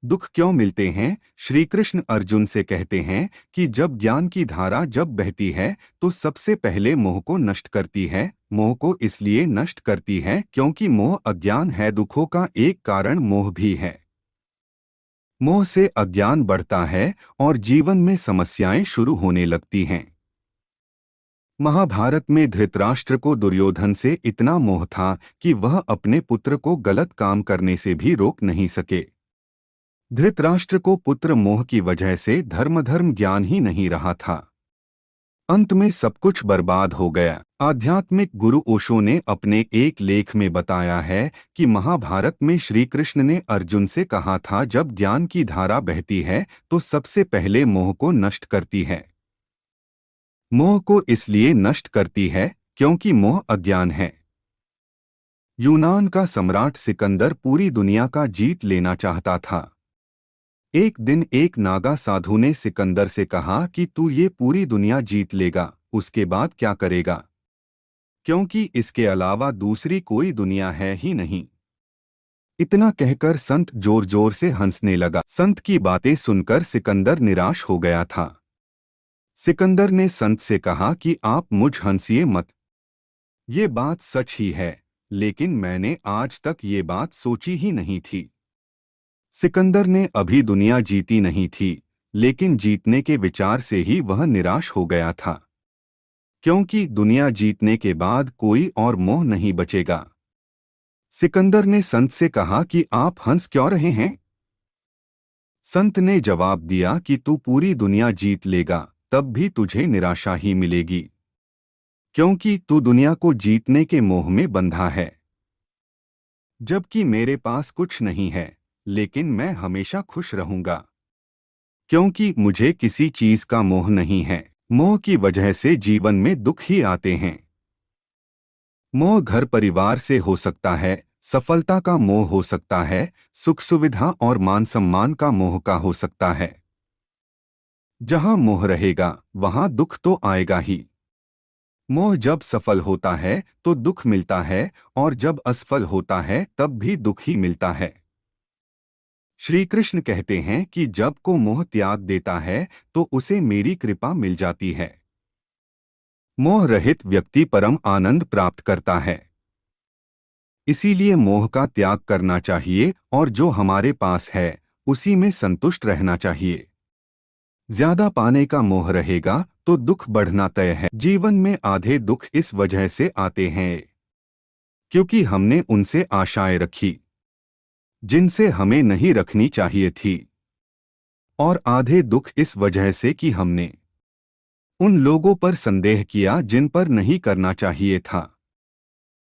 दुख क्यों मिलते हैं? श्री कृष्ण अर्जुन से कहते हैं कि जब ज्ञान की धारा जब बहती है तो सबसे पहले मोह को नष्ट करती है। मोह को इसलिए नष्ट करती है क्योंकि मोह अज्ञान है। दुखों का एक कारण मोह भी है। मोह से अज्ञान बढ़ता है और जीवन में समस्याएं शुरू होने लगती हैं। महाभारत में धृतराष्ट्र को दुर्योधन से इतना मोह था कि वह अपने पुत्र को गलत काम करने से भी रोक नहीं सके। धृतराष्ट्र को पुत्र मोह की वजह से धर्म ज्ञान ही नहीं रहा था। अंत में सब कुछ बर्बाद हो गया। आध्यात्मिक गुरु ओशो ने अपने एक लेख में बताया है कि महाभारत में श्री कृष्ण ने अर्जुन से कहा था, जब ज्ञान की धारा बहती है तो सबसे पहले मोह को नष्ट करती है। मोह को इसलिए नष्ट करती है क्योंकि मोह अज्ञान है। यूनान का सम्राट सिकंदर पूरी दुनिया का जीत लेना चाहता था। एक दिन एक नागा साधु ने सिकंदर से कहा कि तू ये पूरी दुनिया जीत लेगा, उसके बाद क्या करेगा? क्योंकि इसके अलावा दूसरी कोई दुनिया है ही नहीं। इतना कहकर संत जोर जोर से हंसने लगा। संत की बातें सुनकर सिकंदर निराश हो गया था। सिकंदर ने संत से कहा कि आप मुझ हंसिए मत। ये बात सच ही है, लेकिन मैंने आज तक ये बात सोची ही नहीं थी। सिकंदर ने अभी दुनिया जीती नहीं थी, लेकिन जीतने के विचार से ही वह निराश हो गया था, क्योंकि दुनिया जीतने के बाद कोई और मोह नहीं बचेगा। सिकंदर ने संत से कहा कि आप हंस क्यों रहे हैं? संत ने जवाब दिया कि तू पूरी दुनिया जीत लेगा, तब भी तुझे निराशा ही मिलेगी, क्योंकि तू दुनिया को जीतने के मोह में बंधा है, जबकि मेरे पास कुछ नहीं है, लेकिन मैं हमेशा खुश रहूंगा, क्योंकि मुझे किसी चीज का मोह नहीं है। मोह की वजह से जीवन में दुख ही आते हैं। मोह घर परिवार से हो सकता है, सफलता का मोह हो सकता है, सुख सुविधा और मान सम्मान का मोह का हो सकता है। जहां मोह रहेगा वहां दुख तो आएगा ही। मोह जब सफल होता है तो दुख मिलता है, और जब असफल होता है तब भी दुख ही मिलता है। श्री कृष्ण कहते हैं कि जब को मोह त्याग देता है तो उसे मेरी कृपा मिल जाती है। मोह रहित व्यक्ति परम आनंद प्राप्त करता है। इसीलिए मोह का त्याग करना चाहिए और जो हमारे पास है उसी में संतुष्ट रहना चाहिए। ज्यादा पाने का मोह रहेगा तो दुख बढ़ना तय है। जीवन में आधे दुख इस वजह से आते हैं क्योंकि हमने उनसे आशाएं रखी जिनसे हमें नहीं रखनी चाहिए थी, और आधे दुख इस वजह से कि हमने उन लोगों पर संदेह किया जिन पर नहीं करना चाहिए था।